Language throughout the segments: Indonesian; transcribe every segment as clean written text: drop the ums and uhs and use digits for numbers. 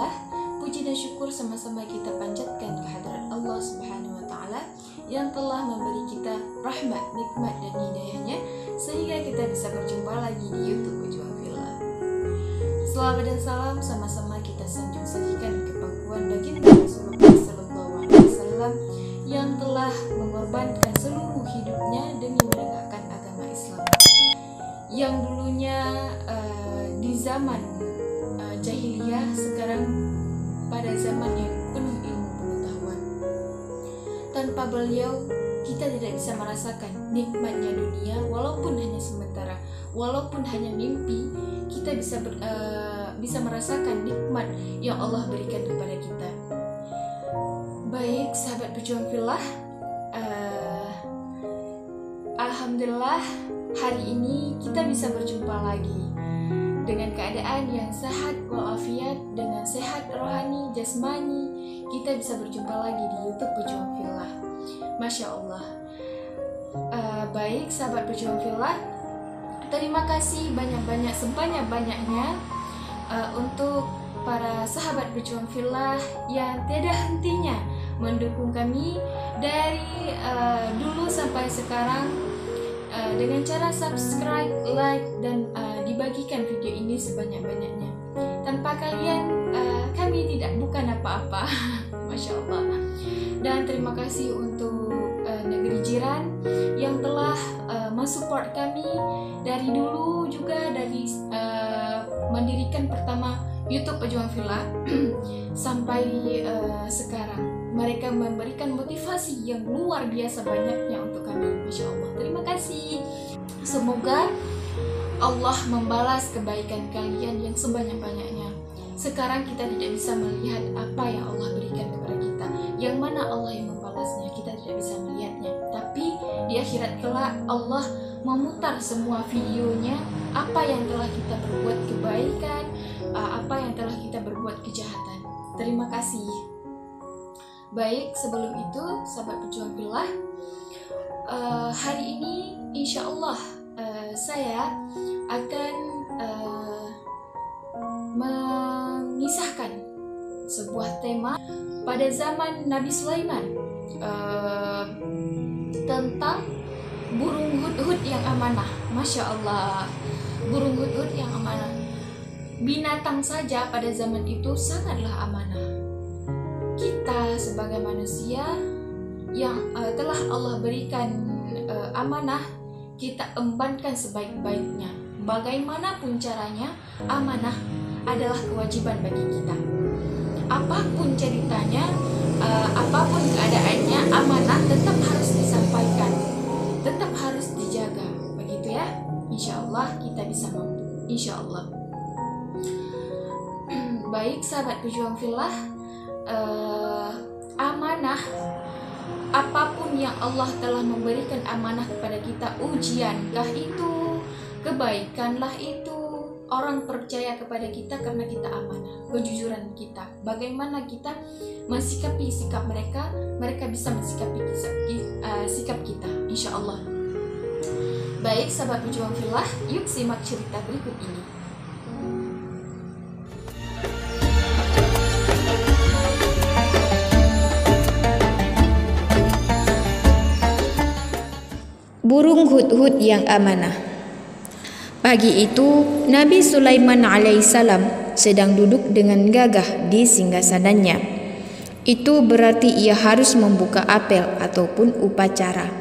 Alhamdulillah, puji dan syukur sama-sama kita panjatkan kehadirat Allah Subhanahu wa Ta'ala yang telah memberi kita rahmat, nikmat dan hidayahnya sehingga kita bisa berjumpa lagi di YouTube Pejuang Fillah. Selawat dan salam sama-sama kita sanjung sajikan ke pangkuan baginda Rasulullah Sallallahu Alaihi Wasallam yang telah mengorbankan seluruh hidupnya demi menegakkan agama Islam. Yang dulunya di zaman jahiliyah, sekarang pada zaman yang penuh ilmu pengetahuan. Tanpa beliau kita tidak bisa merasakan nikmatnya dunia, walaupun hanya sementara, walaupun hanya mimpi, kita bisa merasakan nikmat yang Allah berikan kepada kita. Baik sahabat Pejuang Fillah, alhamdulillah hari ini kita bisa berjumpa lagi dengan keadaan yang sehat walafiat, dengan sehat rohani, jasmani. Kita bisa berjumpa lagi di YouTube Pejuang Fillah. Masya Allah. Baik sahabat Pejuang Fillah, terima kasih banyak-banyak, sebanyak-banyaknya untuk para sahabat Pejuang Fillah yang tiada hentinya mendukung kami dari dulu sampai sekarang dengan cara subscribe, like, dan dibagikan video ini sebanyak-banyaknya. Tanpa kalian kami bukan apa-apa. Masya Allah. Dan terima kasih untuk negeri jiran yang telah mensupport kami dari dulu, juga dari mendirikan pertama YouTube Pejuang Fillah sampai sekarang. Mereka memberikan motivasi yang luar biasa banyaknya untuk kami. Masya Allah, terima kasih. Semoga Allah membalas kebaikan kalian yang sebanyak-banyaknya. Sekarang kita tidak bisa melihat apa yang Allah berikan kepada kita, yang mana Allah yang membalasnya, kita tidak bisa melihatnya. Tapi di akhirat kelak Allah memutar semua videonya, apa yang telah kita berbuat kebaikan, apa yang telah kita berbuat kejahatan. Terima kasih. Baik, sebelum itu sahabat Pejuang Fillah, hari ini insya Allah saya akan mengisahkan sebuah tema pada zaman Nabi Sulaiman tentang burung hudhud yang amanah. Masya Allah, burung hudhud yang amanah. Binatang saja pada zaman itu sangatlah amanah. Kita sebagai manusia yang telah Allah berikan amanah, kita embankan sebaik-baiknya. Bagaimanapun caranya, amanah adalah kewajiban bagi kita. Apapun ceritanya, apapun keadaannya, amanah tetap harus disampaikan, tetap harus dijaga. Begitu ya. Insya Allah kita bisa mampu. Insya Allah. Baik sahabat Pejuang Fillah, amanah, apapun yang Allah telah memberikan amanah kepada kita, ujiankah itu, kebaikanlah itu, orang percaya kepada kita karena kita amanah, kejujuran kita, bagaimana kita mensikapi sikap mereka, mereka bisa mensikapi sikap kita, insya Allah. Baik sahabat Pejuang Fillah, yuk simak cerita berikut ini. Burung hudhud yang amanah. Pagi itu Nabi Sulaiman alaihissalam sedang duduk dengan gagah di singgasananya. Itu berarti ia harus membuka apel ataupun upacara.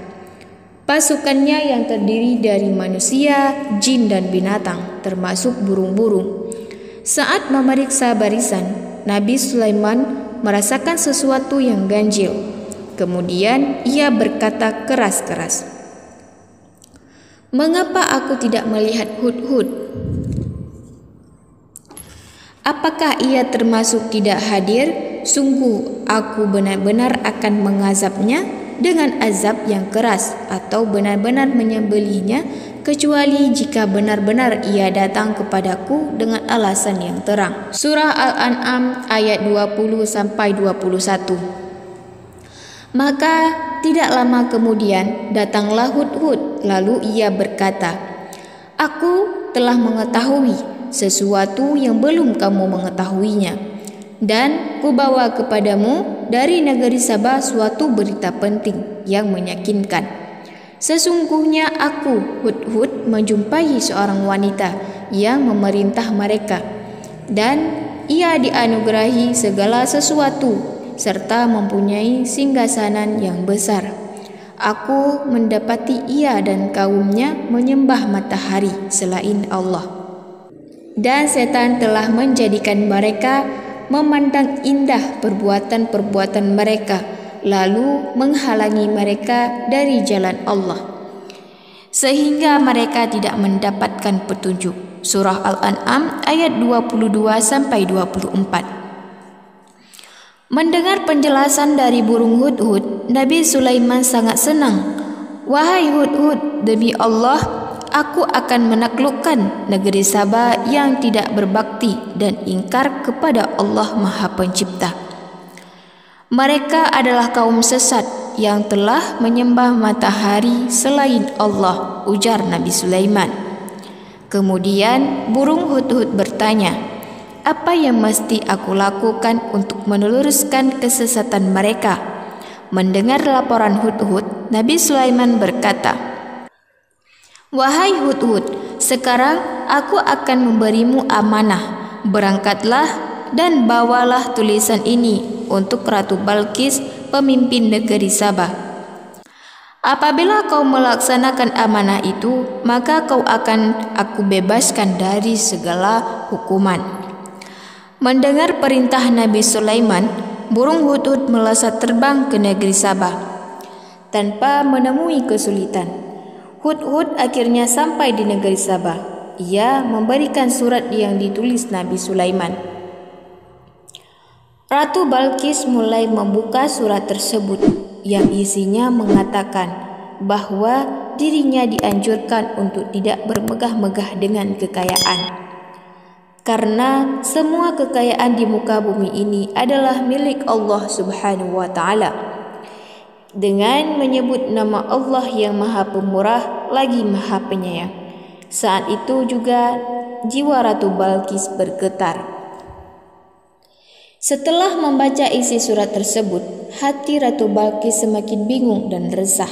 Pasukannya yang terdiri dari manusia, jin dan binatang, termasuk burung-burung. Saat memeriksa barisan, Nabi Sulaiman merasakan sesuatu yang ganjil. Kemudian ia berkata keras-keras, "Mengapa aku tidak melihat hudhud? Apakah ia termasuk tidak hadir? Sungguh aku benar-benar akan mengazabnya dengan azab yang keras atau benar-benar menyembelihnya, kecuali jika benar-benar ia datang kepadaku dengan alasan yang terang." Surah Al-An'am ayat 20-21. Maka tidak lama kemudian datanglah hudhud, lalu ia berkata, "Aku telah mengetahui sesuatu yang belum kamu mengetahuinya. Dan kubawa kepadamu dari negeri Sabah suatu berita penting yang meyakinkan. Sesungguhnya aku, Hudhud, menjumpai seorang wanita yang memerintah mereka, dan ia dianugerahi segala sesuatu serta mempunyai singgasanan yang besar. Aku mendapati ia dan kaumnya menyembah matahari selain Allah. Dan setan telah menjadikan mereka memandang indah perbuatan-perbuatan mereka, lalu menghalangi mereka dari jalan Allah, sehingga mereka tidak mendapatkan petunjuk. Surah Al-An'am ayat 22-24. Mendengar penjelasan dari burung Hudhud, Nabi Sulaiman sangat senang. Wahai Hudhud, demi Allah, aku akan menaklukkan negeri Sabah yang tidak berbakti dan ingkar kepada Allah Maha Pencipta. Mereka adalah kaum sesat yang telah menyembah matahari selain Allah, ujar Nabi Sulaiman. Kemudian burung Hudhud bertanya, apa yang mesti aku lakukan untuk meluruskan kesesatan mereka? Mendengar laporan Hudhud, Nabi Sulaiman berkata, wahai Hudhud, sekarang aku akan memberimu amanah. Berangkatlah dan bawalah tulisan ini untuk Ratu Balqis, pemimpin negeri Sabah. Apabila kau melaksanakan amanah itu, maka kau akan aku bebaskan dari segala hukuman. Mendengar perintah Nabi Sulaiman, burung Hudhud melesat terbang ke negeri Sabah tanpa menemui kesulitan. Hudhud akhirnya sampai di negeri Sabah. Ia memberikan surat yang ditulis Nabi Sulaiman. Ratu Balqis mulai membuka surat tersebut yang isinya mengatakan bahwa dirinya dianjurkan untuk tidak bermegah-megah dengan kekayaan, karena semua kekayaan di muka bumi ini adalah milik Allah Subhanahu wa Ta'ala. Dengan menyebut nama Allah yang Maha Pemurah lagi Maha Penyayang. Saat itu juga jiwa Ratu Balqis bergetar. Setelah membaca isi surat tersebut, hati Ratu Balqis semakin bingung dan resah.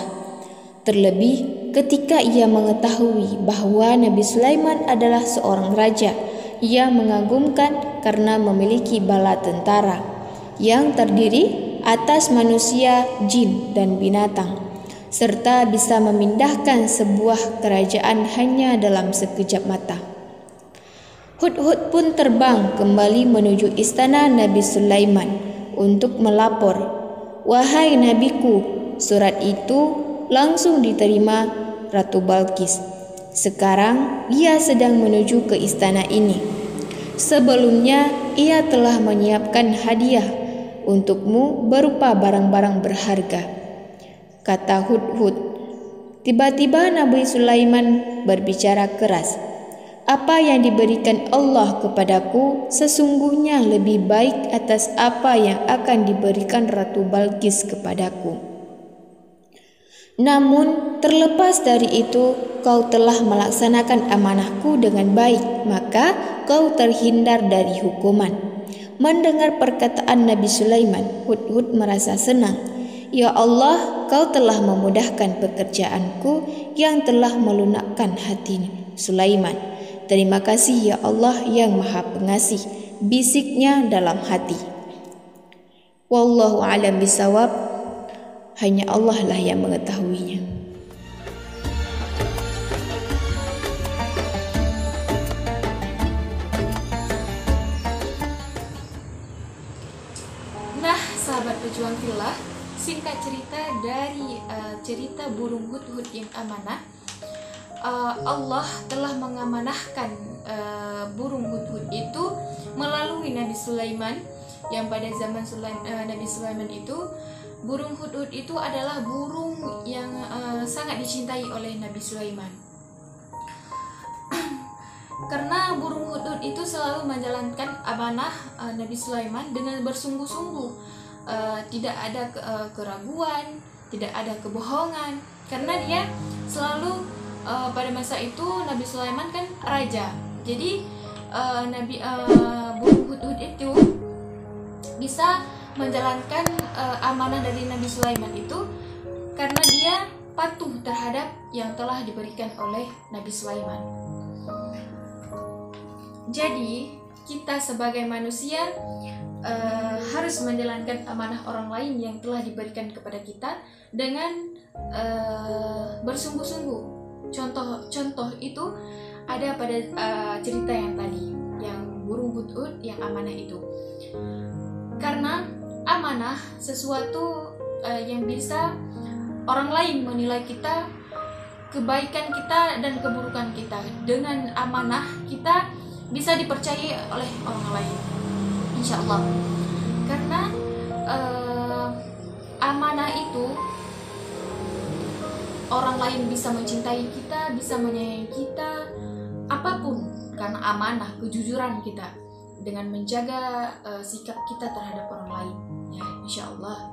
Terlebih ketika ia mengetahui bahwa Nabi Sulaiman adalah seorang raja yang mengagumkan karena memiliki bala tentara yang terdiri atas manusia, jin, dan binatang, serta bisa memindahkan sebuah kerajaan hanya dalam sekejap mata. Hudhud pun terbang kembali menuju istana Nabi Sulaiman untuk melapor. Wahai nabiku, surat itu langsung diterima Ratu Balqis. Sekarang ia sedang menuju ke istana ini. Sebelumnya ia telah menyiapkan hadiah untukmu berupa barang-barang berharga, kata Hudhud. Tiba-tiba Nabi Sulaiman berbicara keras. Apa yang diberikan Allah kepadaku sesungguhnya lebih baik atas apa yang akan diberikan Ratu Balqis kepadaku. Namun terlepas dari itu, kau telah melaksanakan amanahku dengan baik, maka kau terhindar dari hukuman. Mendengar perkataan Nabi Sulaiman, Hudhud merasa senang. Ya Allah, kau telah memudahkan pekerjaanku yang telah melunakkan hati Sulaiman. Terima kasih ya Allah yang Maha Pengasih, bisiknya dalam hati. Wallahu a'lam bishawab. Hanya Allah lah yang mengetahuinya. Nah, sahabat pejuang filah, singkat cerita dari cerita burung Hudhud yang amanah, Allah telah mengamanahkan burung Hudhud itu melalui Nabi Sulaiman, yang pada zaman Nabi Sulaiman itu burung Hudhud itu adalah burung yang sangat dicintai oleh Nabi Sulaiman. Karena burung Hudhud itu selalu menjalankan amanah Nabi Sulaiman dengan bersungguh-sungguh, tidak ada keraguan, tidak ada kebohongan, karena dia selalu pada masa itu Nabi Sulaiman kan raja. Jadi burung Hudhud itu bisa menjalankan amanah dari Nabi Sulaiman itu karena dia patuh terhadap yang telah diberikan oleh Nabi Sulaiman. Jadi kita sebagai manusia harus menjalankan amanah orang lain yang telah diberikan kepada kita dengan bersungguh-sungguh. Contoh itu ada pada cerita yang tadi, yang burung hudhud yang amanah itu. Karena amanah sesuatu yang bisa orang lain menilai kita, kebaikan kita dan keburukan kita. Dengan amanah kita bisa dipercayai oleh orang lain, insya Allah. Karena amanah itu orang lain bisa mencintai kita, bisa menyayangi kita, apapun karena amanah, kejujuran kita dengan menjaga sikap kita terhadap orang lain, ya insya Allah.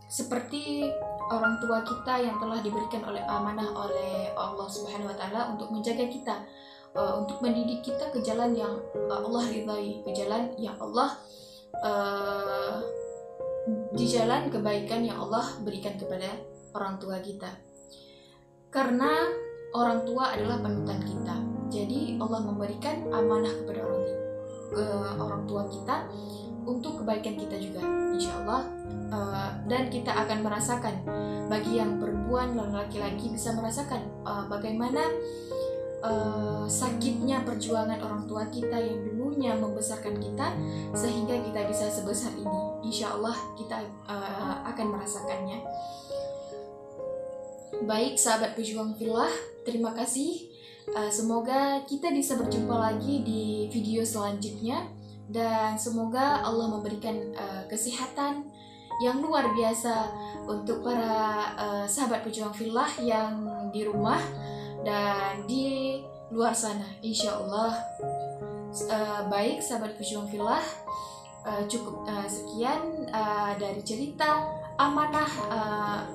Seperti orang tua kita yang telah diberikan oleh amanah oleh Allah Subhanahu wa Ta'ala untuk menjaga kita, untuk mendidik kita ke jalan yang Allah ridhai, ke jalan yang Allah di jalan kebaikan yang Allah berikan kepada orang tua kita. Karena orang tua adalah panutan kita, jadi Allah memberikan amanah kepada orang tua kita untuk kebaikan kita juga, insya Allah. Dan kita akan merasakan, bagi yang perempuan dan laki-laki bisa merasakan bagaimana sakitnya perjuangan orang tua kita yang dulunya membesarkan kita sehingga kita bisa sebesar ini. Insya Allah kita akan merasakannya. Baik sahabat pejuang fillah, terima kasih. Semoga kita bisa berjumpa lagi di video selanjutnya, dan semoga Allah memberikan kesehatan yang luar biasa untuk para sahabat pejuang fillah yang di rumah dan di luar sana, insya Allah. Baik sahabat pejuang fillah, cukup sekian dari cerita amanah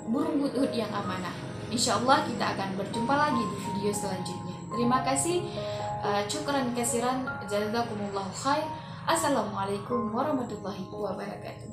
burung hudhud yang amanah. Insya Allah kita akan berjumpa lagi di video selanjutnya. Terima kasih. Syukran kasiran, jazakumullahu khair. Assalamualaikum warahmatullahi wabarakatuh.